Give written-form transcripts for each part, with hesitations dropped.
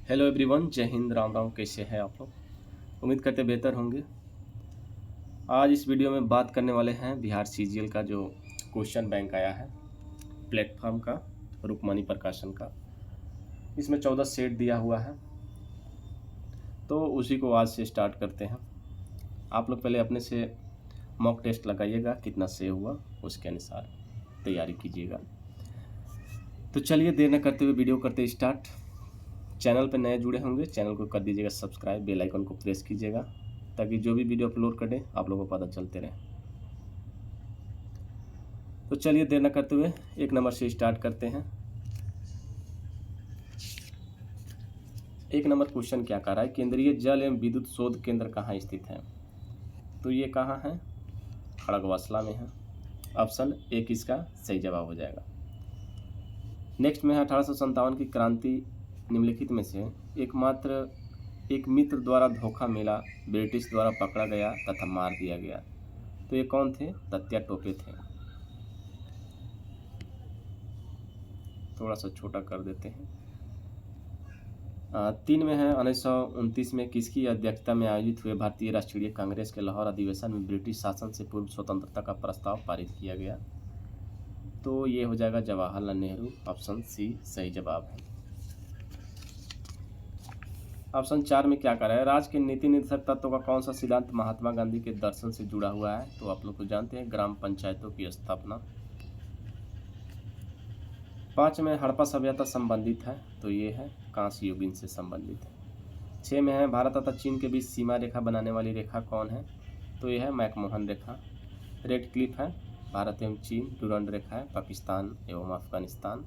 Hello everyone, जय हिंद, राम राम। कैसे हैं आप लोग? उम्मीद करते बेहतर होंगे। आज इस वीडियो में बात करने वाले हैं बिहार सीजीएल का जो क्वेश्चन बैंक आया है प्लेटफॉर्म का, रुक्मणी प्रकाशन का। इसमें 14 सेट दिया हुआ है, तो उसी को आज से स्टार्ट करते हैं। आप लोग पहले अपने से मॉक टेस्ट लगाइएगा, कितना से हुआ उसके अनुसार तैयारी कीजिएगा। तो चलिए देर न करते हुए वीडियो करते स्टार्ट। चैनल पर नए जुड़े होंगे, चैनल को कर दीजिएगा सब्सक्राइब, बेल आइकन को प्रेस कीजिएगा ताकि जो भी वीडियो अपलोड करें आप लोगों को पता चलते रहे। तो चलिए देर न करते हुए एक नंबर से स्टार्ट करते हैं। एक नंबर क्वेश्चन क्या कह रहा है, केंद्रीय जल एवं विद्युत शोध केंद्र कहाँ स्थित है? तो ये कहाँ है? खड़गवासला में है। ऑप्शन एक इसका सही जवाब हो जाएगा। नेक्स्ट में है 1857 की क्रांति निम्नलिखित में से एकमात्र एक मित्र द्वारा धोखा मिला, ब्रिटिश द्वारा पकड़ा गया तथा मार दिया गया। तो ये कौन थे? तात्या टोपे थे। थोड़ा सा छोटा कर देते हैं। 3 में है 1929 में किसकी अध्यक्षता में आयोजित हुए भारतीय राष्ट्रीय कांग्रेस के लाहौर अधिवेशन में ब्रिटिश शासन से पूर्व स्वतंत्रता का प्रस्ताव पारित किया गया? तो ये हो जाएगा जवाहरलाल नेहरू। ऑप्शन सी सही जवाब है। ऑप्शन 4 में क्या कर रहा है, राज्य के नीति निर्देशक तत्वों का कौन सा सिद्धांत महात्मा गांधी के दर्शन से जुड़ा हुआ है? तो आप लोग को जानते हैं, ग्राम पंचायतों की स्थापना। 5 में हड़प्पा सभ्यता संबंधित है, तो ये है कांस्य युग इनसे संबंधित है। 6 में है भारत तथा चीन के बीच सीमा रेखा बनाने वाली रेखा कौन है? तो ये है मैकमोहन रेखा। रेड क्लिफ है भारत एवं चीन, डूरंड रेखा है पाकिस्तान एवं अफगानिस्तान।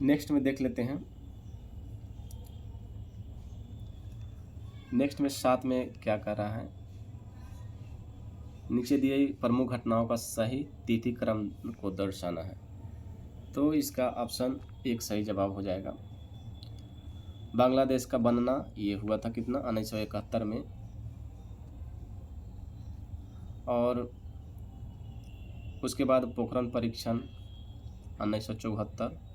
नेक्स्ट में देख लेते हैं। नेक्स्ट में 7 में क्या कर रहा है, नीचे दिए प्रमुख घटनाओं का सही तिथि क्रम को दर्शाना है। तो इसका ऑप्शन एक सही जवाब हो जाएगा। बांग्लादेश का बनना ये हुआ था कितना? 1971 में। और उसके बाद पोखरण परीक्षण 1974।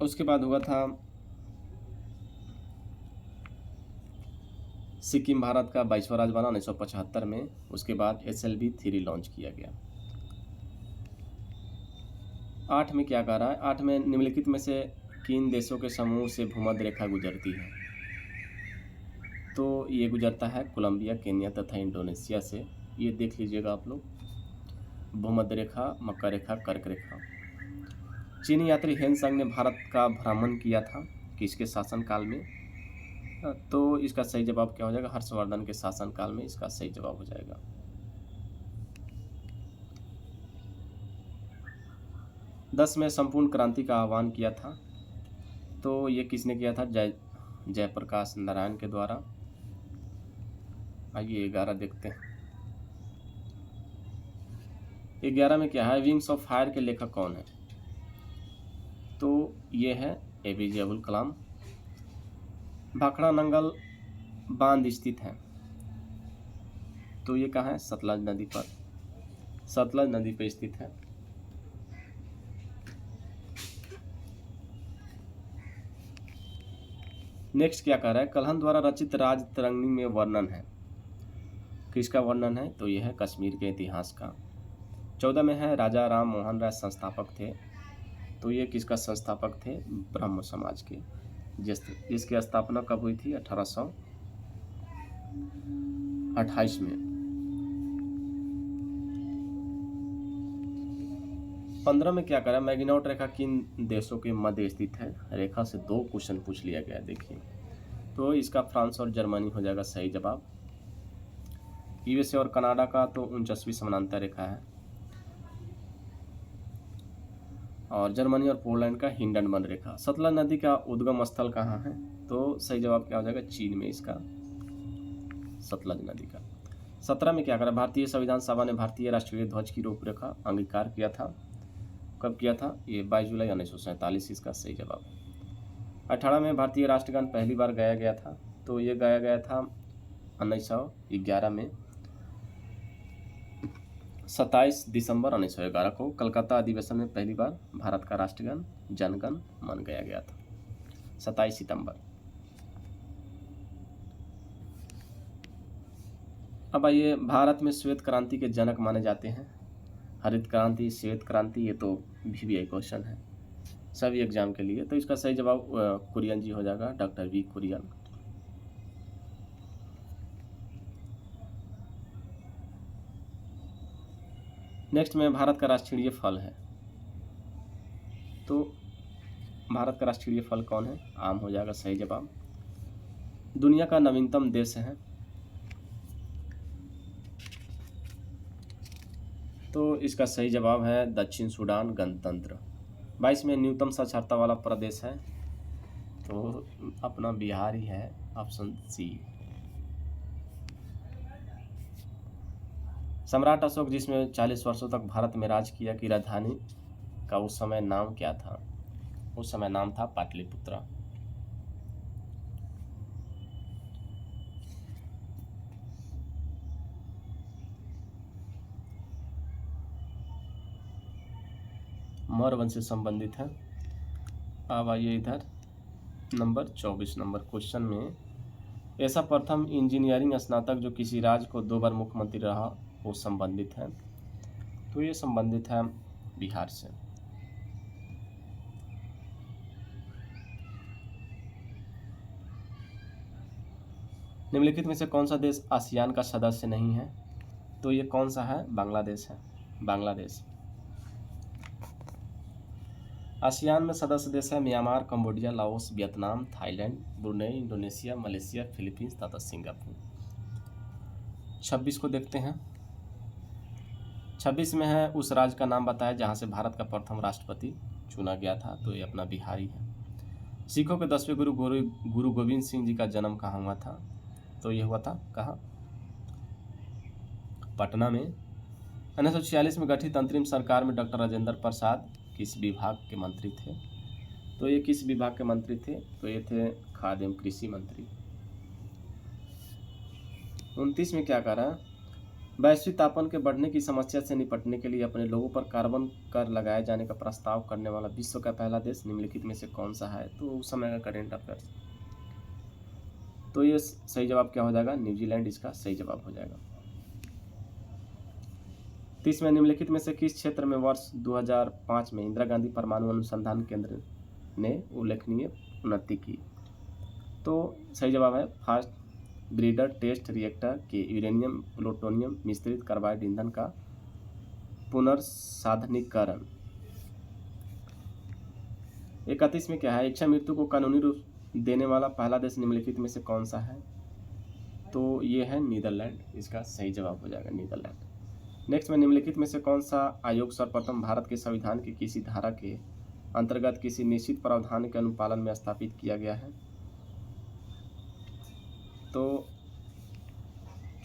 उसके बाद हुआ था सिक्किम भारत का 22वां राज्य बना 1975 में। उसके बाद SLV-3 लॉन्च किया गया। 8 में क्या कह रहा है, 8 में निम्नलिखित में से किन देशों के समूह से भूमध्य रेखा गुजरती है? तो ये गुजरता है कोलंबिया, केन्या तथा इंडोनेशिया से। ये देख लीजिएगा आप लोग, भूमध्य रेखा, मकर रेखा, कर्क रेखा। चीनी यात्री हेनसंग ने भारत का भ्रमण किया था किसके शासनकाल में? तो इसका सही जवाब क्या हो जाएगा? हर्षवर्धन के शासनकाल में इसका सही जवाब हो जाएगा। 10 में संपूर्ण क्रांति का आह्वान किया था, तो ये किसने किया था? जयप्रकाश नारायण के द्वारा। आइए 11 देखते हैं। 11 में क्या है, विंग्स ऑफ फायर के लेखक कौन है? तो ये है APJ अब्दुल कलाम। भाखड़ा नंगल बांध स्थित है, तो ये कहाँ है? सतलज नदी पर, सतलज नदी पर स्थित है। नेक्स्ट क्या कह रहा है, कल्हण द्वारा रचित राज तरंगिणी में वर्णन है, किसका वर्णन है? तो यह है कश्मीर के इतिहास का। 14 में है राजा राम मोहन राय संस्थापक थे, तो ये किसका संस्थापक थे? ब्रह्म समाज के, जिसकी स्थापना कब हुई थी? 1828 में। 15 में क्या करा, मैगिनॉट रेखा किन देशों के मध्य स्थित है? रेखा से 2 क्वेश्चन पूछ लिया गया। देखिए, तो इसका फ्रांस और जर्मनी हो जाएगा सही जवाब। USA और कनाडा का तो 49वीं समानांतर रेखा है, और जर्मनी और पोलैंड का हिंडनबर्ग रेखा। सतलज नदी का उद्गम स्थल कहाँ है? तो सही जवाब क्या हो जाएगा? चीन में इसका सतलज नदी का। 17 में क्या करा, भारतीय संविधान सभा ने भारतीय राष्ट्रीय ध्वज की रूपरेखा अंगीकार किया था, कब किया था? ये 22 जुलाई 1947 इसका सही जवाब। 18 में भारतीय राष्ट्रगान पहली बार गाया गया था, तो ये गाया गया था 1911 में। 27 दिसंबर 1911 को कलकत्ता अधिवेशन में पहली बार भारत का राष्ट्रगान जनगण मन गाया गया था। 27 सितंबर। अब आइए, भारत में श्वेत क्रांति के जनक माने जाते हैं। हरित क्रांति, श्वेत क्रांति, ये तो VVI क्वेश्चन है सभी एग्जाम के लिए। तो इसका सही जवाब कुरियन जी हो जाएगा, डॉक्टर V कुरियन। नेक्स्ट में भारत का राष्ट्रीय फल है, तो भारत का राष्ट्रीय फल कौन है? आम हो जाएगा सही जवाब। दुनिया का नवीनतम देश है, तो इसका सही जवाब है दक्षिण सूडान गणतंत्र। 22 में न्यूनतम साक्षरता वाला प्रदेश है, तो अपना बिहार ही है, ऑप्शन सी। सम्राट अशोक जिसमें 40 वर्षों तक भारत में राज किया की राजधानी का उस समय नाम क्या था? उस समय नाम था पाटलिपुत्रा। मौर्य वंश से संबंधित है। अब आइए इधर नंबर 24 नंबर क्वेश्चन में, ऐसा प्रथम इंजीनियरिंग स्नातक जो किसी राज्य को 2 बार मुख्यमंत्री रहा वो संबंधित है, तो ये संबंधित है बिहार से। निम्नलिखित में से कौन सा देश आसियान का सदस्य नहीं है? तो ये कौन सा है? बांग्लादेश है, बांग्लादेश। आसियान में सदस्य देश है Myanmar, Cambodia, Laos, Vietnam, Thailand, Brunei, Indonesia, Malaysia, Philippines तथा सिंगापुर। 26 को देखते हैं। 26 में है उस राज्य का नाम बताया जहां से भारत का प्रथम राष्ट्रपति चुना गया था, तो ये अपना बिहारी है। सिखों के 10वें गुरु गोविंद सिंह जी का जन्म कहाँ हुआ था? तो ये हुआ था कहाँ? पटना में। 1946 में गठित अंतरिम सरकार में डॉक्टर राजेंद्र प्रसाद किस विभाग के मंत्री थे? तो ये किस विभाग के मंत्री थे? तो ये थे खाद्य एवं कृषि मंत्री। 29 में क्या कह रहा है? वैश्विक तापमान के बढ़ने की समस्या से निपटने के लिए अपने लोगों पर कार्बन कर लगाए जाने का प्रस्ताव करने वाला विश्व का पहला देश निम्नलिखित में से कौन सा है? तो उस समय का करेंट अफेयर्स, तो ये सही जवाब क्या हो जाएगा? न्यूजीलैंड इसका सही जवाब हो जाएगा। 30 में निम्नलिखित में से किस क्षेत्र में वर्ष 2005 में इंदिरा गांधी परमाणु अनुसंधान केंद्र ने उल्लेखनीय उन्नति की? तो सही जवाब है फास्ट ब्रीडर टेस्ट रिएक्टर के यूरेनियम प्लूटोनियम मिश्रित कार्बाइड ईंधन का पुनर्साधनीकरण। 31 में क्या है? इच्छा मृत्यु को कानूनी रूप देने वाला पहला देश निम्नलिखित में से कौन सा है? तो ये है नीदरलैंड, इसका सही जवाब हो जाएगा नीदरलैंड। नेक्स्ट में निम्नलिखित में से कौन सा आयोग सर्वप्रथम भारत के संविधान की किसी धारा के अंतर्गत किसी निश्चित प्रावधान के अनुपालन में स्थापित किया गया है? तो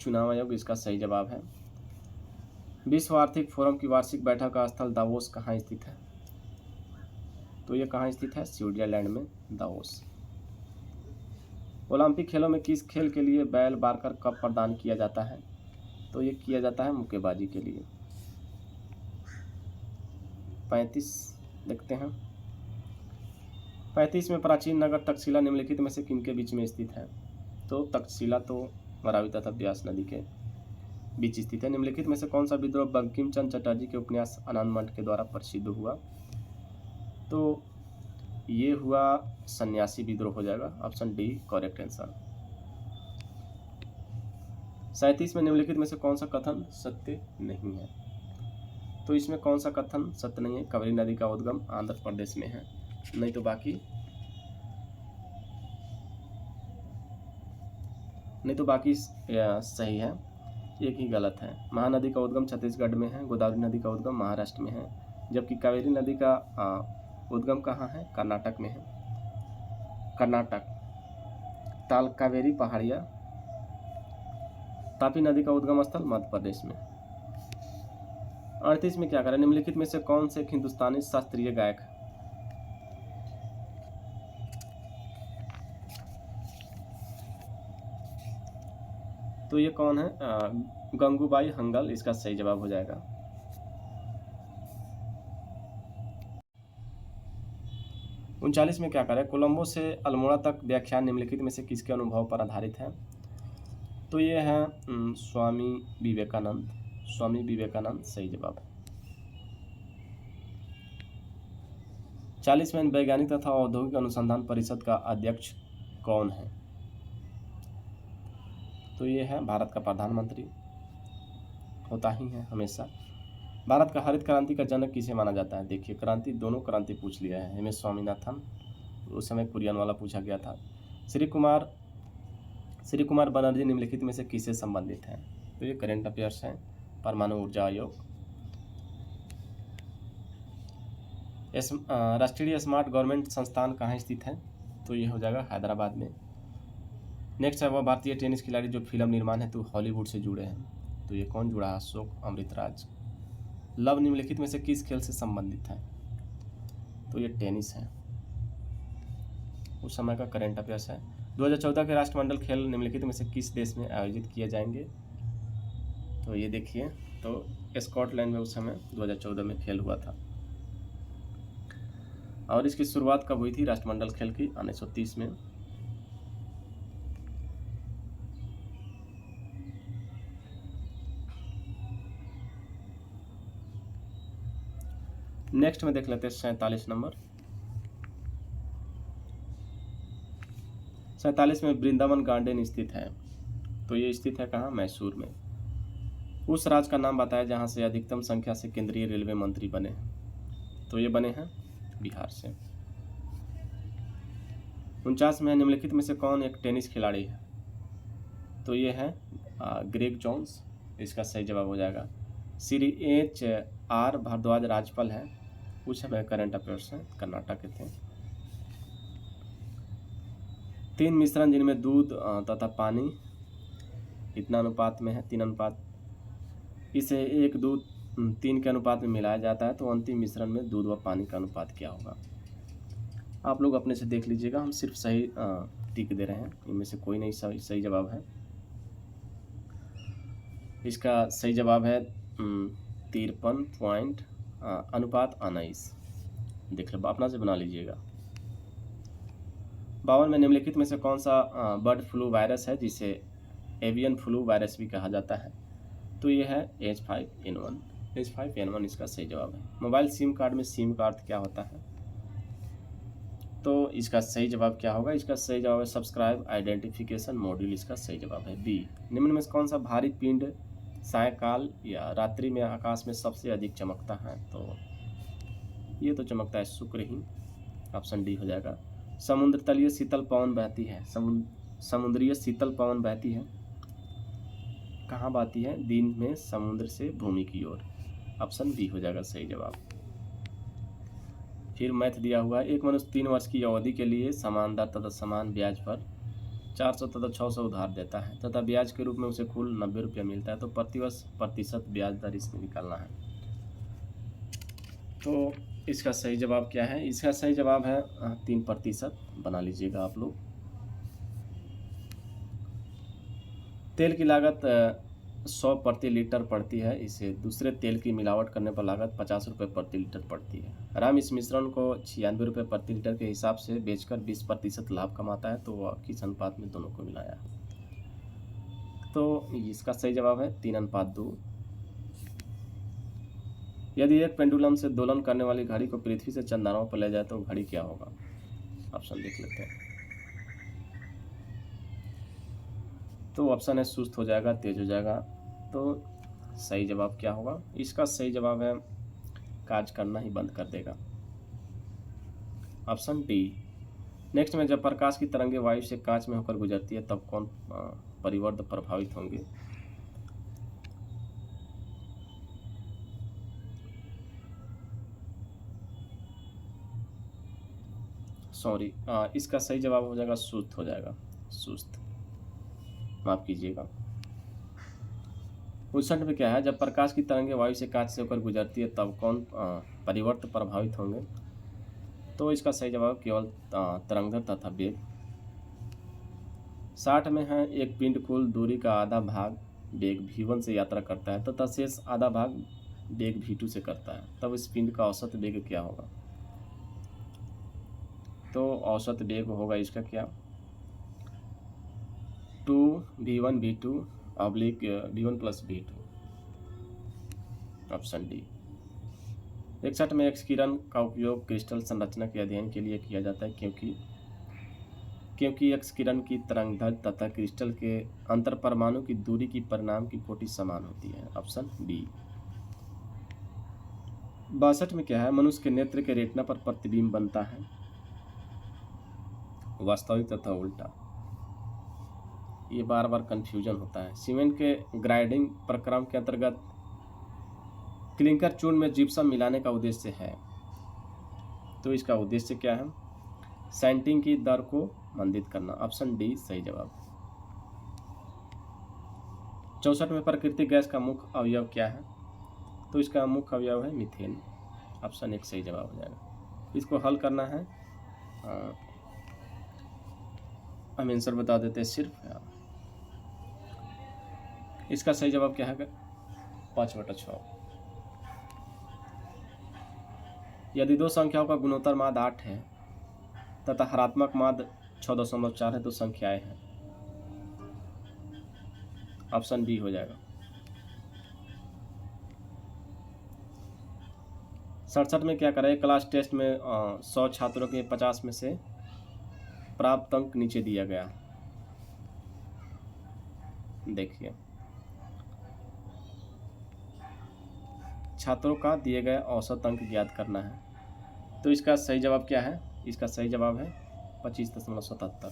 चुनाव आयोग इसका सही जवाब है। विश्व आर्थिक फोरम की वार्षिक बैठक का स्थल दावोस कहाँ स्थित है? तो ये कहाँ स्थित है? स्विट्जरलैंड में दावोस। ओलंपिक खेलों में किस खेल के लिए बैल बारकर कप प्रदान किया जाता है? तो ये किया जाता है मुक्केबाजी के लिए। 35 देखते हैं। 35 में प्राचीन नगर तक्षशिला निम्नलिखित में से किनके बीच में स्थित है? तो तक्षशिला तो रावी तथा ब्यास नदी के बीच स्थित है। निम्नलिखित में से कौन सा विद्रोह बंकिम चंद्र चटर्जी के उपन्यास आनंद मठ के द्वारा प्रसिद्ध हुआ? तो ये हुआ सन्यासी विद्रोह हो जाएगा, ऑप्शन डी करेक्ट आंसर। 37 में निम्नलिखित में से कौन सा कथन सत्य नहीं है? तो इसमें कौन सा कथन सत्य नहीं है? कावेरी नदी का उद्गम आंध्र प्रदेश में है, नहीं तो बाकी सही है, एक ही गलत है। महानदी का उद्गम छत्तीसगढ़ में है, गोदावरी नदी का उद्गम महाराष्ट्र में है, जबकि कावेरी नदी का उद्गम कहाँ है? कर्नाटक में है, कर्नाटक। ताल कावेरी पहाड़िया। तापी नदी का उद्गम स्थल मध्य प्रदेश में। 38 में क्या करें? निम्नलिखित में से कौन से हिंदुस्तानी शास्त्रीय गायक? तो ये कौन है? गंगूबाई हंगल, इसका सही जवाब हो जाएगा। 39 में क्या करें, कोलंबो से अल्मोड़ा तक व्याख्यान निम्नलिखित में से किसके अनुभव पर आधारित है? तो ये है स्वामी विवेकानंद। स्वामी विवेकानंद सही जवाब है। 40 में वैज्ञानिक तथा औद्योगिक अनुसंधान परिषद का अध्यक्ष कौन है? तो ये है भारत का प्रधानमंत्री, होता ही है हमेशा। भारत का हरित क्रांति का जनक किसे माना जाता है? देखिए क्रांति, दोनों क्रांति पूछ लिया है, MS स्वामीनाथन, उस समय कुरियन वाला पूछा गया था। श्री कुमार बनर्जी निम्नलिखित में से किससे संबंधित हैं? तो ये करेंट अफेयर्स हैं। परमाणु ऊर्जा आयोग। राष्ट्रीय स्मार्ट गवर्नमेंट संस्थान कहाँ स्थित है? तो ये हो जाएगा हैदराबाद में। नेक्स्ट है वह भारतीय टेनिस खिलाड़ी जो फिल्म निर्माण हेतु हॉलीवुड से जुड़े हैं। तो ये कौन जुड़ा है? अशोक अमृतराज। लव निम्नलिखित में से किस खेल से संबंधित है? तो ये टेनिस है, उस समय का करंट अफेयर्स है। 2014 के राष्ट्रमंडल खेल निम्नलिखित में से किस देश में आयोजित किए जाएंगे? तो ये देखिए, तो स्कॉटलैंड में उस समय 2014 में खेल हुआ था। और इसकी शुरुआत कब हुई थी राष्ट्रमंडल खेल की? 1930 में। नेक्स्ट में देख लेते हैं 47 नंबर। 47 में वृंदावन गार्डन स्थित है। तो ये स्थित है कहाँ? मैसूर में। उस राज्य का नाम बताया जहाँ से अधिकतम संख्या से केंद्रीय रेलवे मंत्री बने। तो ये बने हैं बिहार से। 49 में निम्नलिखित में से कौन एक टेनिस खिलाड़ी है? तो ये है ग्रेग जोन्स, इसका सही जवाब हो जाएगा। श्री HR भारद्वाज राज्यपाल हैं, उस समय करंट अफेयर्स हैं, कर्नाटक के थे। 3 मिश्रण जिनमें दूध तथा पानी इतना अनुपात में है, 3 अनुपात, इसे 1 दूध 3 के अनुपात में मिलाया जाता है, तो अंतिम मिश्रण में दूध व पानी का अनुपात क्या होगा? आप लोग अपने से देख लीजिएगा, हम सिर्फ सही टिक दे रहे हैं, इनमें से कोई नहीं सही जवाब है। इसका सही जवाब है 53 पॉइंट अनुपात 19। देख लो, अपना से बना लीजिएगा। 52 में निम्नलिखित में से कौन सा बर्ड फ्लू वायरस है जिसे एवियन फ्लू वायरस भी कहा जाता है? तो ये है H5N1। H5N1 इसका सही जवाब है। मोबाइल सिम कार्ड में सिम का अर्थ क्या होता है? तो इसका सही जवाब क्या होगा? इसका सही जवाब है सब्सक्राइब आइडेंटिफिकेशन मॉड्यूल, इसका सही जवाब है B। निम्न में से कौन सा भारी पिंड सायंकाल या रात्रि में आकाश में सबसे अधिक चमकता है? तो ये तो चमकता है शुक्र ही, ऑप्शन D हो जाएगा। समुद्र तलीय शीतल पवन बहती है, समुद्रीय शीतल पवन बहती है, कहाँ बहती है? दिन में समुद्र से भूमि की ओर, ऑप्शन B हो जाएगा सही जवाब। फिर मैथ दिया हुआ है, एक मनुष्य 3 वर्ष की अवधि के लिए समान दर तथा समान ब्याज पर 400 तथा 600 उधार देता है तथा ब्याज के रूप में उसे कुल 90 रुपया मिलता है, तो प्रतिवर्ष प्रतिशत ब्याज दर इसमें निकालना है। तो इसका सही जवाब क्या है? इसका सही जवाब है 3%, बना लीजिएगा आप लोग। तेल की लागत 100 प्रति लीटर पड़ती है, इसे दूसरे तेल की मिलावट करने पर लागत 50 रुपये प्रति लीटर पड़ती है। राम इस मिश्रण को 96 रुपये प्रति लीटर के हिसाब से बेचकर 20% लाभ कमाता है, तो वह किस अनुपात में दोनों को मिलाया? तो इसका सही जवाब है 3:2। यदि एक पेंडुलम से दोलन करने वाली घड़ी को पृथ्वी से चंद्रमा पर ले जाए तो घड़ी क्या होगा? ऑप्शन देख लेते हैं। तो ऑप्शन है सुस्त हो जाएगा, तेज हो जाएगा। तो सही जवाब क्या होगा? इसका सही जवाब है कार्य करना ही बंद कर देगा, ऑप्शन D। नेक्स्ट में जब प्रकाश की तरंगें वायु से कांच में होकर गुजरती है तब कौन परिवर्त प्रभावित होंगे? सॉरी, इसका सही जवाब हो जाएगा सुस्त हो जाएगा, सुस्त, माफ कीजिएगा। 59 में क्या है, जब प्रकाश की तरंगें वायु से कांच से होकर गुजरती है तब कौन परिवर्त प्रभावित होंगे? तो इसका सही जवाब केवल तरंगदैर्घ्य तथा वेग। 60 में है, एक पिंड कुल दूरी का आधा भाग वेग v1 से यात्रा करता है तथा शेष आधा भाग वेग v2 से करता है, तब इस पिंड का औसत वेग क्या होगा? तो औसत वेग होगा इसका क्या, 2v1v2 oblique v1 plus v2, option D. 61 में एक्स किरण का उपयोग क्रिस्टल संरचना के अध्ययन के लिए किया जाता है क्योंकि एक्स किरण की तरंगदैर्घ्य तथा क्रिस्टल के अंतर परमाणु की दूरी की परिणाम की कोटि समान होती है, ऑप्शन बी। 62 में क्या है, मनुष्य के नेत्र के रेटिना पर प्रतिबिंब बनता है, वास्तविक तथा उल्टा। ये बार बार कंफ्यूजन होता है। सीमेंट के ग्राइंडिंग प्रक्रम के अंतर्गत क्लिंकर चूर्ण में जिप्सम मिलाने का उद्देश्य है, तो इसका उद्देश्य क्या है, सैंटिंग की दर को मंदित करना, ऑप्शन डी सही जवाब। 64 में प्राकृतिक गैस का मुख्य अवयव क्या है, तो इसका मुख्य अवयव है मीथेन, ऑप्शन एक सही जवाब हो जाएगा। इसको हल करना है, हम आंसर बता देते हैं सिर्फ। इसका सही जवाब क्या है, 5/6। यदि दो संख्याओं का गुणोत्तर माध्य 8 है तथा हरात्मक माध्य 6.4 है तो संख्याएं हैं, ऑप्शन बी हो जाएगा। 67 में क्या करें, क्लास टेस्ट में 100 छात्रों के 50 में से प्राप्त अंक नीचे दिया गया, देखिए छात्रों का दिए गए औसत अंक ज्ञात करना है, तो इसका सही जवाब क्या है, इसका सही जवाब है 25.77।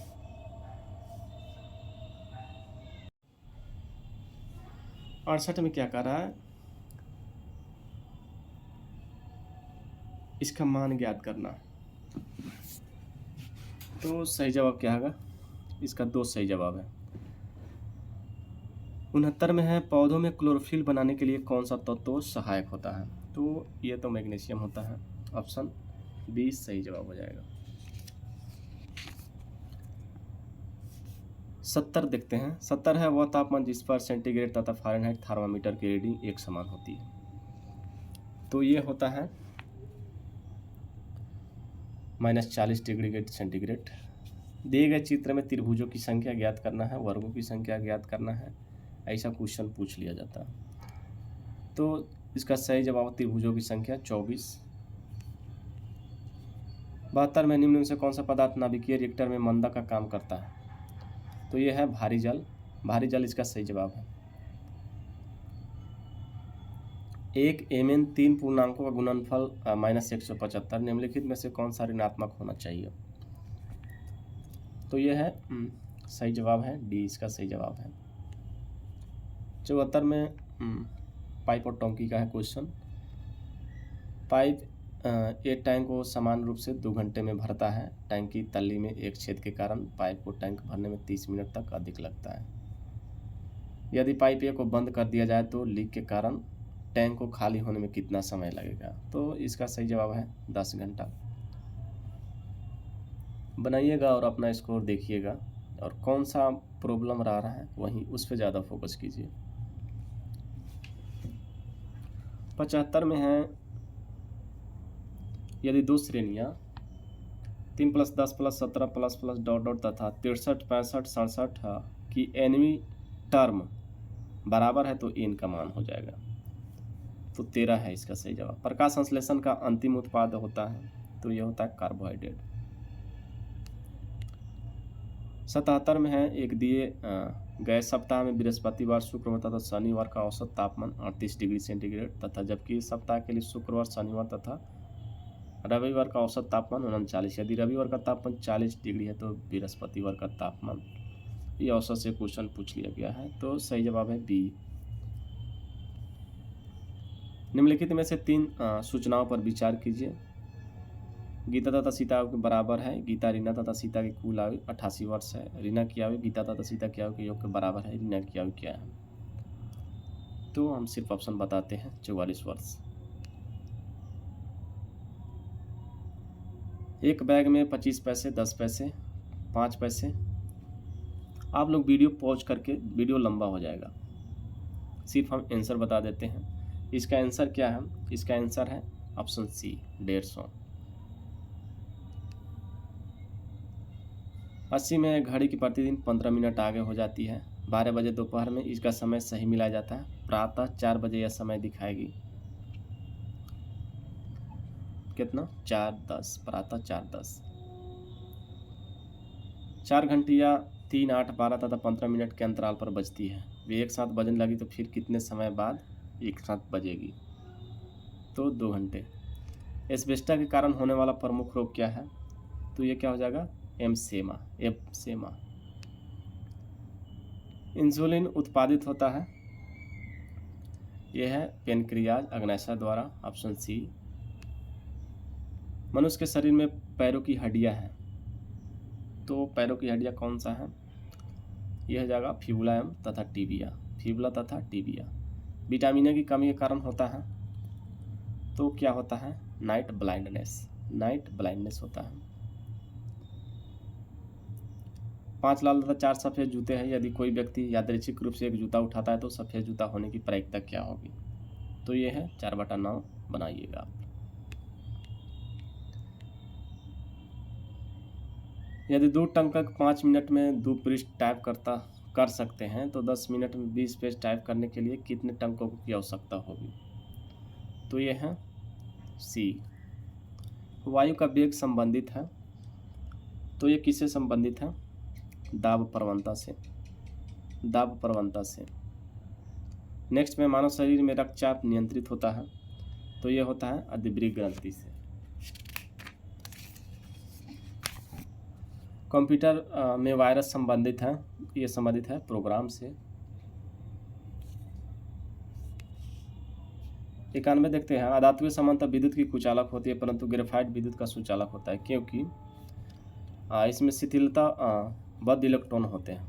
68 में क्या कर रहा है, इसका मान ज्ञात करना, तो सही जवाब क्या होगा, इसका 2 सही जवाब है। 69 में है, पौधों में क्लोरोफिल बनाने के लिए कौन सा तत्व सहायक होता है, तो ये तो मैग्नीशियम होता है, ऑप्शन बी सही जवाब हो जाएगा। 70 देखते हैं। 70 है वह तापमान जिस पर सेंटीग्रेड तथा फ़ारेनहाइट थर्मामीटर की रीडिंग एक समान होती है, तो ये होता है -40 डिग्री सेंटीग्रेड। दिए गए चित्र में त्रिभुजों की संख्या ज्ञात करना है, वर्गों की संख्या ज्ञात करना है, ऐसा क्वेश्चन पूछ लिया जाता है। तो इसका सही जवाब त्रिभुजों की संख्या 24। 72 में निम्न में से कौन सा पदार्थ नाभिकीय रिएक्टर में मंदा का काम करता है, तो यह है भारी जल। भारी जल इसका सही जवाब है। एक Mn 3 पूर्णांकों का गुणनफल -175, निम्नलिखित में से कौन सा ऋणात्मक होना चाहिए, तो यह है सही जवाब है डी, इसका सही जवाब है। 74 में पाइप और टंकी का है क्वेश्चन। पाइप एक टैंक को समान रूप से 2 घंटे में भरता है। टैंक की तल्ली में एक छेद के कारण पाइप को टैंक भरने में 30 मिनट तक अधिक लगता है। यदि पाइप ए को बंद कर दिया जाए तो लीक के कारण टैंक को खाली होने में कितना समय लगेगा, तो इसका सही जवाब है 10 घंटा। बनाइएगा और अपना स्कोर देखिएगा और कौन सा प्रॉब्लम रहा है वहीं उस पर ज़्यादा फोकस कीजिए। 75 में है, यदि दो श्रेणियाँ 3 + 10 + 17 ++ डॉट डॉट तथा 63 65 67 की nवीं टर्म बराबर है तो n का मान हो जाएगा, तो 13 है इसका सही जवाब। प्रकाश संश्लेषण का अंतिम उत्पाद होता है, तो यह होता है कार्बोहाइड्रेट। 77 में है, एक दिए गए सप्ताह में बृहस्पतिवार शुक्रवार तथा शनिवार का औसत तापमान 38 डिग्री सेंटीग्रेड तथा जबकि इस सप्ताह के लिए शुक्रवार शनिवार तथा रविवार का औसत तापमान 39। यदि रविवार का तापमान 40 डिग्री है तो बृहस्पतिवार का तापमान, ये औसत से क्वेश्चन पूछ लिया गया है, तो सही जवाब है बी। निम्नलिखित में से 3 सूचनाओं पर विचार कीजिए। गीता तथा सीता के बराबर है। गीता रीना तथा सीता की कुल आयु 88 वर्ष है। रीना की आयु गीता तथा सीता की आयु के योग के बराबर है। रीना की आयु क्या है, तो हम सिर्फ ऑप्शन बताते हैं 44 वर्ष। एक बैग में 25 पैसे, 10 पैसे, 5 पैसे। आप लोग वीडियो पॉज करके, वीडियो लंबा हो जाएगा, सिर्फ हम आंसर बता देते हैं। इसका आंसर क्या है, इसका आंसर है ऑप्शन सी 150। 80 में घड़ी की प्रतिदिन 15 मिनट आगे हो जाती है। 12 बजे दोपहर में इसका समय सही मिलाया जाता है। प्रातः 4 बजे यह समय दिखाएगी। कितना? 4:10, प्रातः 4:10। 4 घंटियाँ 3, 8, 12 तथा 15 मिनट के अंतराल पर बजती है। वे एक साथ बजने लगी तो फिर कितने समय बाद एक साथ बजेगी? तो 2 घंटे। एस्बेस्टस के कारण होने वाला प्रमुख रोग क्या है? तो ये क्या हो जाएगा? एम्फीसेमा। इंसुलिन उत्पादित होता है, यह है पेनक्रियाज अग्नाशय द्वारा, ऑप्शन सी। मनुष्य के शरीर में पैरों की हड्डियां हैं, तो पैरों की हड्डियां कौन सा है? यह हो जाएगा फिबुला तथा टिबिया। फिबुला तथा टिबिया। विटामिन ए की कमी के कारण होता है, तो क्या होता है? नाइट ब्लाइंडनेस होता है। 5 लाल तथा 4 सफ़ेद जूते हैं। यदि कोई व्यक्ति यादृच्छिक रूप से एक जूता उठाता है तो सफ़ेद जूता होने की प्रायिकता क्या होगी? तो ये है 4/9 बनाइएगा आप। यदि 2 टंकक 5 मिनट में 2 पृष्ठ टाइप कर सकते हैं तो 10 मिनट में 20 पेज टाइप करने के लिए कितने टंकों की आवश्यकता होगी? तो ये है सी। वायु का वेग संबंधित है, तो ये किससे संबंधित है? दाब प्रवणता से। नेक्स्ट में मानव शरीर में रक्तचाप नियंत्रित होता है, तो ये होता है अदिबरी ग्रंथि से। कंप्यूटर में वायरस संबंधित है, ये संबंधित है प्रोग्राम से। 91 देखते हैं। अधात्विक समानता विद्युत की कुचालक होती है परंतु ग्रेफाइट विद्युत का सुचालक होता है, क्योंकि इसमें शिथिलता बद्ध इलेक्ट्रॉन होते हैं।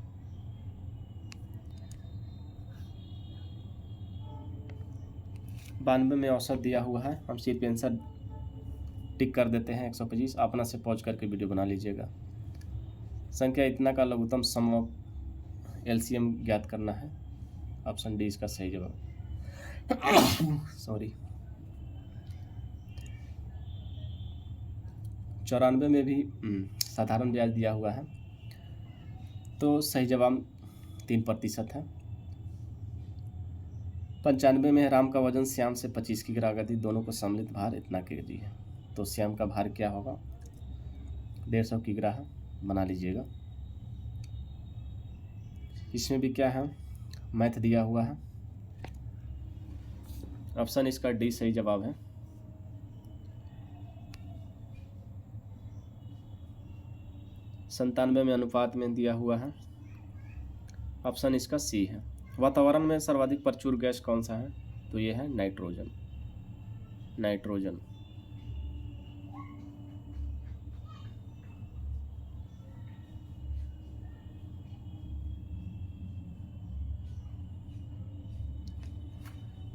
बानवे में औसत दिया हुआ है, हम सिर्फ आंसर टिक कर देते हैं। 125 अपना से पॉज करके वीडियो बना लीजिएगा। संख्या इतना का लघुत्तम समवर्ग एलसीएम ज्ञात करना है, ऑप्शन डी इसका सही जवाब। सॉरी। 94 में भी साधारण ब्याज दिया हुआ है, तो सही जवाब 3% है। 95 में राम का वजन श्याम से 25 की गति, दोनों को सम्मिलित भार इतना केजी है, तो श्याम का भार क्या होगा? 150 की ग्राह बना लीजिएगा। इसमें भी क्या है? मैथ दिया हुआ है, ऑप्शन इसका डी सही जवाब है। संतानवे में अनुपात में दिया हुआ है, ऑप्शन इसका सी है। वातावरण में सर्वाधिक प्रचुर गैस कौन सा है? तो यह है नाइट्रोजन।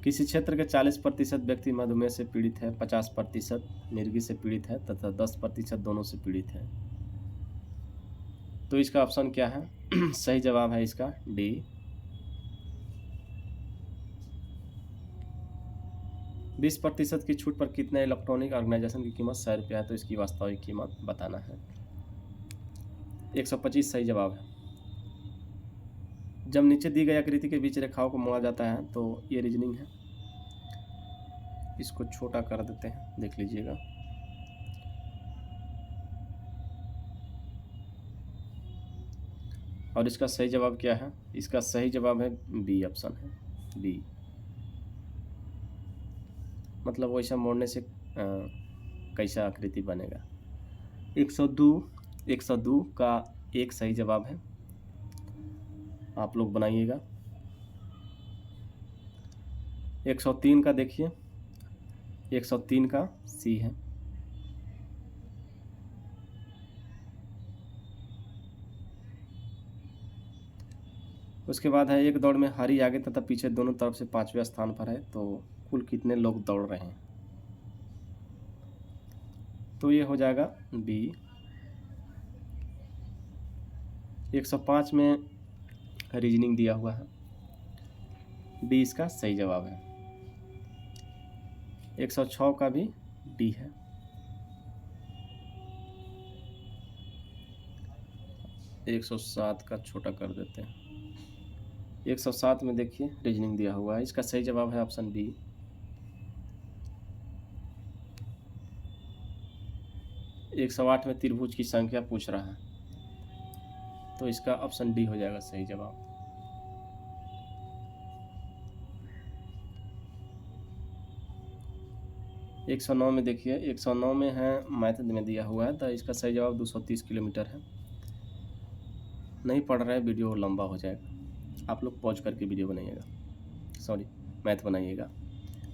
किसी क्षेत्र के 40% व्यक्ति मधुमेह से पीड़ित है, 50% मिर्गी से पीड़ित है तथा 10% दोनों से पीड़ित है, तो इसका ऑप्शन क्या है? सही जवाब है इसका डी। बीस प्रतिशत की छूट पर कितने इलेक्ट्रॉनिक ऑर्गेनाइजेशन की कीमत 100 रुपया है, तो इसकी वास्तविक कीमत बताना है। 125 सही जवाब है। जब नीचे दी गई आकृति के बीच रेखाओं को मोड़ा जाता है तो ये रीजनिंग है, इसको छोटा कर देते हैं, देख लीजिएगा। और इसका सही जवाब क्या है? इसका सही जवाब है बी, ऑप्शन है बी। मतलब वैसा मोड़ने से कैसा आकृति बनेगा। 102 का एक सही जवाब है, आप लोग बनाइएगा। 103 का देखिए, 103 का सी है। उसके बाद है एक दौड़ में हरी आगे तथा पीछे दोनों तरफ से 5वें स्थान पर है, तो कुल कितने लोग दौड़ रहे हैं? तो ये हो जाएगा बी। 105 में रीजनिंग दिया हुआ है, डी इसका सही जवाब है। 106 का भी डी है। 107 का छोटा कर देते हैं। 107 में देखिए रीजनिंग दिया हुआ है, इसका सही जवाब है ऑप्शन बी। 108 में त्रिभुज की संख्या पूछ रहा है, तो इसका ऑप्शन डी हो जाएगा सही जवाब। 109 में देखिए, 109 में है मैथ में दिया हुआ है, तो इसका सही जवाब 230 किलोमीटर है। नहीं पढ़ रहे वीडियो लंबा हो जाएगा, आप लोग पॉज करके वीडियो बनाइएगा, सॉरी मैथ बनाइएगा।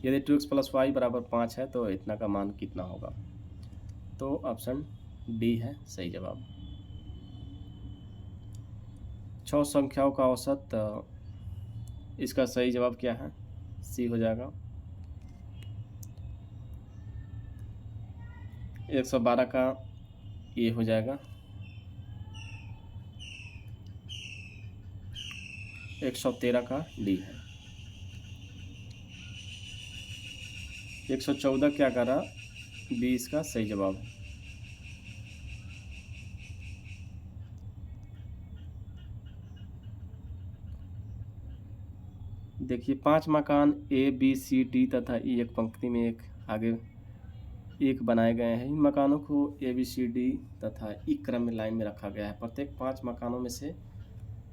यदि 2x + y = 5 है तो इतना का मान कितना होगा, तो ऑप्शन डी है सही जवाब। 6 संख्याओं का औसत, इसका सही जवाब क्या है, सी हो जाएगा। 112 का ए हो जाएगा, 113 का डी है। 114 क्या करा, बी इसका सही जवाब है। देखिए 5 मकान ए बी सी डी तथा ई एक पंक्ति में एक आगे एक बनाए गए हैं। इन मकानों को ए बी सी डी तथा ई क्रम में लाइन में रखा गया है। प्रत्येक 5 मकानों में से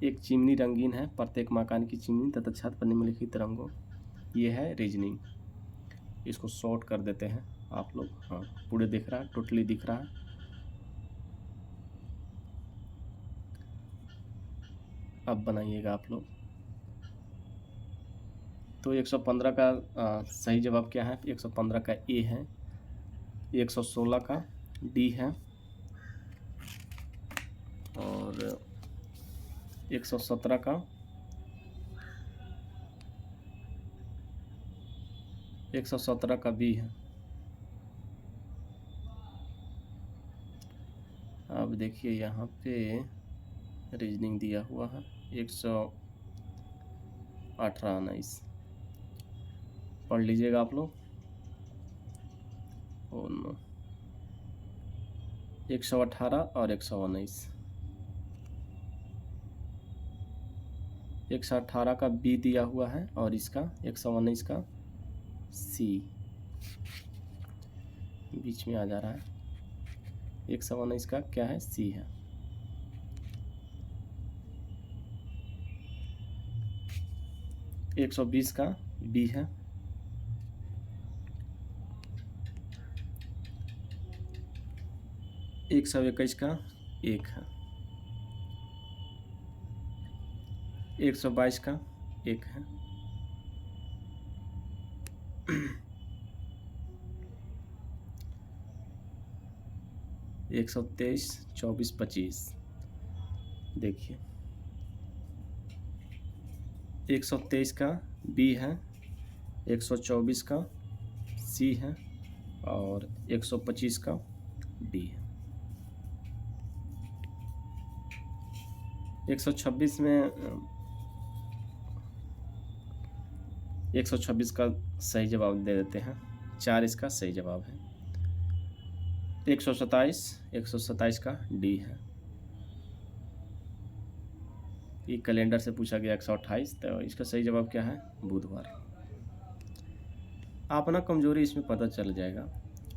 एक चिमनी रंगीन है। प्रत्येक मकान की चिमनी तथा छत पर निम्नलिखित रंगों, ये है रीजनिंग। इसको शॉर्ट कर देते हैं आप लोग। हाँ, पूरे दिख रहा है, टोटली दिख रहा है। अब बनाइएगा आप लोग। तो 115 का सही जवाब क्या है, 115 का ए है, 116 का डी है और 117 का 117 का बी है। अब देखिए यहाँ पे रीजनिंग दिया हुआ है 118 19, पढ़ लीजिएगा आप लोग। और 118 और 119, 118 का बी दिया हुआ है और इसका 119 का सी बीच में आ जा रहा है। 119 का क्या है, सी है। है 120 का बी है, 121 का एक है, 122 का एक है, 123 24 25। देखिए 123 का बी है, 124 का सी है और 125 का डी है। 126 में 126 का सही जवाब दे देते हैं, 4 इसका सही जवाब है। 127 का डी है। ये कैलेंडर से पूछा गया 128, तो इसका सही जवाब क्या है, बुधवार। आप ना कमजोरी इसमें पता चल जाएगा,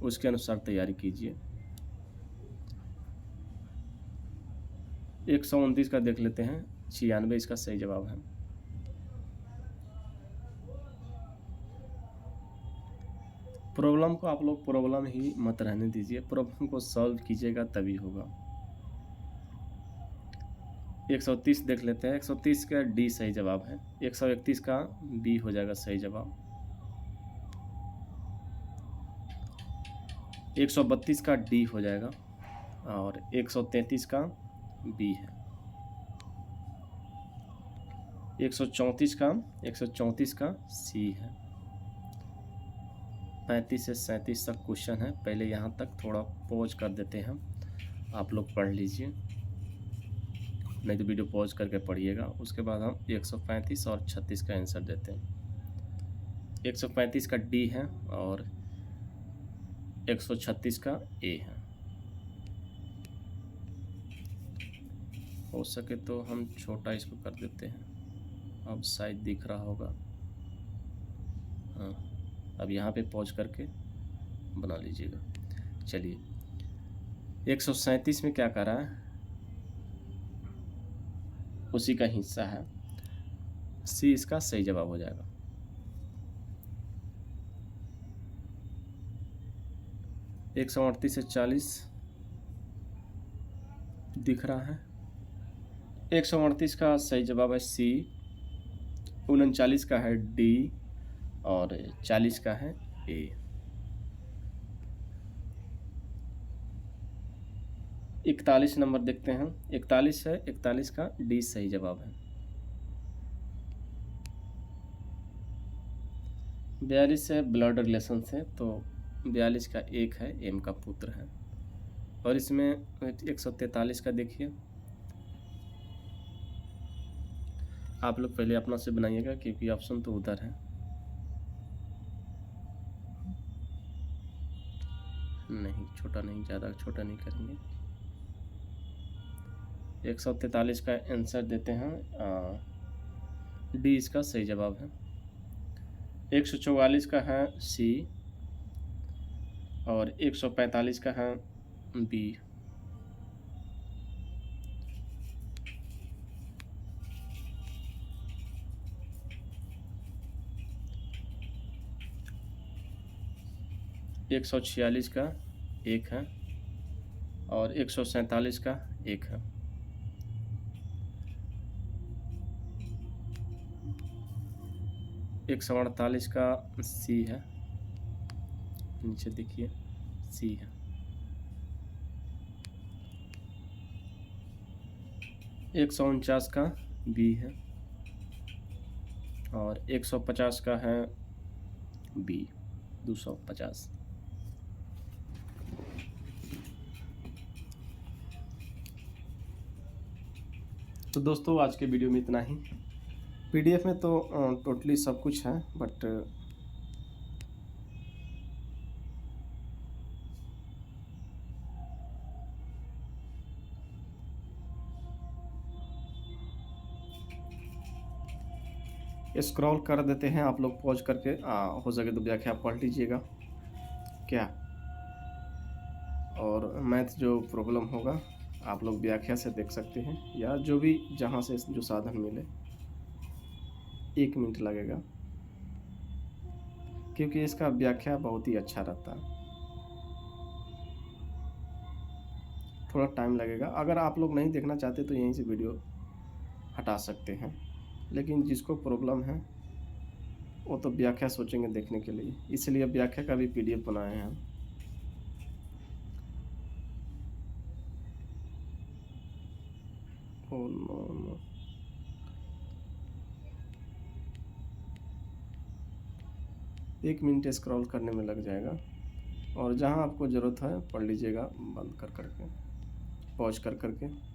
उसके अनुसार तैयारी कीजिए। 129 का देख लेते हैं, 96 इसका सही जवाब है। प्रॉब्लम को आप लोग प्रॉब्लम ही मत रहने दीजिए, प्रॉब्लम को सॉल्व कीजिएगा तभी होगा। 130 देख लेते हैं, 130 का डी सही जवाब है। 131 का बी हो जाएगा सही जवाब। 132 का डी हो जाएगा और 133 का बी है। 134 का सी है। 35 से 37 तक क्वेश्चन है, पहले यहाँ तक थोड़ा पॉज कर देते हैं, आप लोग पढ़ लीजिए, नहीं तो वीडियो पॉज करके पढ़िएगा। उसके बाद हम 135 और 36 का आंसर देते हैं। 135 का डी है और 136 का ए है। हो सके तो हम छोटा इसको कर देते हैं। अब शायद दिख रहा होगा। हाँ, अब यहाँ पे पॉज करके बना लीजिएगा। चलिए, 137 में क्या कर रहा है, उसी का हिस्सा है। सी इसका सही जवाब हो जाएगा। 138 से 40 दिख रहा है। 138 का सही जवाब है सी, 39 का है डी और 40 का है ए। 41 नंबर देखते हैं। 41 है, 41 का डी सही जवाब है। 42 है ब्लड रिलेशन से, तो 42 का एक है, एम का पुत्र है। और इसमें 143 का देखिए, आप लोग पहले अपना से बनाइएगा क्योंकि ऑप्शन तो उधर है। नहीं, छोटा नहीं, ज़्यादा छोटा नहीं करेंगे। 143 का आंसर देते हैं, डी इसका सही जवाब है। 144 का है सी और 145 का है बी। एक 146 का एक है और 147 का एक है। एक 148 का सी है, नीचे देखिए सी है। 149 का बी है और 150 का है बी, 250। तो दोस्तों, आज के वीडियो में इतना ही। पीडीएफ में तो टोटली सब कुछ है, बट स्क्रॉल कर देते हैं आप लोग पॉज करके। हो सके तो व्याख्या पढ़ लीजिएगा क्या, और मैथ जो प्रॉब्लम होगा आप लोग व्याख्या से देख सकते हैं, या जो भी जहाँ से जो साधन मिले। 1 मिनट लगेगा क्योंकि इसका व्याख्या बहुत ही अच्छा रहता है। थोड़ा टाइम लगेगा। अगर आप लोग नहीं देखना चाहते तो यहीं से वीडियो हटा सकते हैं, लेकिन जिसको प्रॉब्लम है वो तो व्याख्या सोचेंगे देखने के लिए, इसलिए व्याख्या का भी पीडीएफ बनाए हैं हम। ओ नो, 1 मिनट स्क्रॉल करने में लग जाएगा, और जहाँ आपको ज़रूरत है पढ़ लीजिएगा बंद कर करके, पॉज कर करके।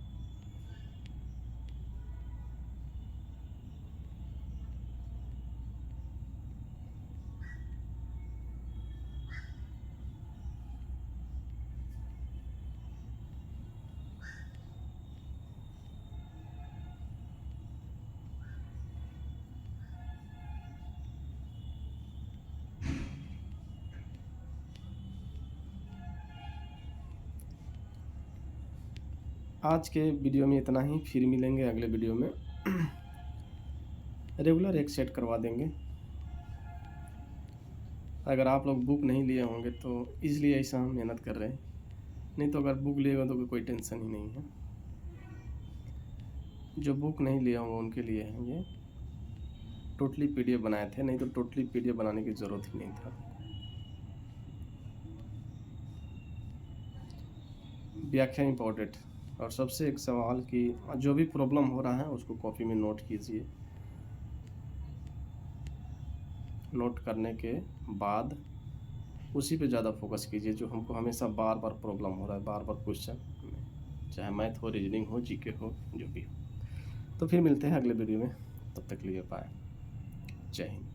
आज के वीडियो में इतना ही, फिर मिलेंगे अगले वीडियो में। रेगुलर एक सेट करवा देंगे। अगर आप लोग बुक नहीं लिए होंगे तो इसलिए ऐसा हम मेहनत कर रहे हैं, नहीं तो अगर बुक लिएगा तो कोई टेंशन ही नहीं है। जो बुक नहीं लिए होंगे उनके लिए है ये। टोटली पीडीएफ बनाए थे, नहीं तो टोटली पीडीएफ बनाने की ज़रूरत ही नहीं था। व्याख्या इम्पोर्टेंट, और सबसे एक सवाल कि जो भी प्रॉब्लम हो रहा है उसको कॉपी में नोट कीजिए। नोट करने के बाद उसी पे ज़्यादा फोकस कीजिए, जो हमको हमेशा बार बार प्रॉब्लम हो रहा है, बार बार क्वेश्चन, चाहे मैथ हो, रीजनिंग हो, जीके हो, जो भी हो। तो फिर मिलते हैं अगले वीडियो में, तब तक के लिए बाय, जय हिंद।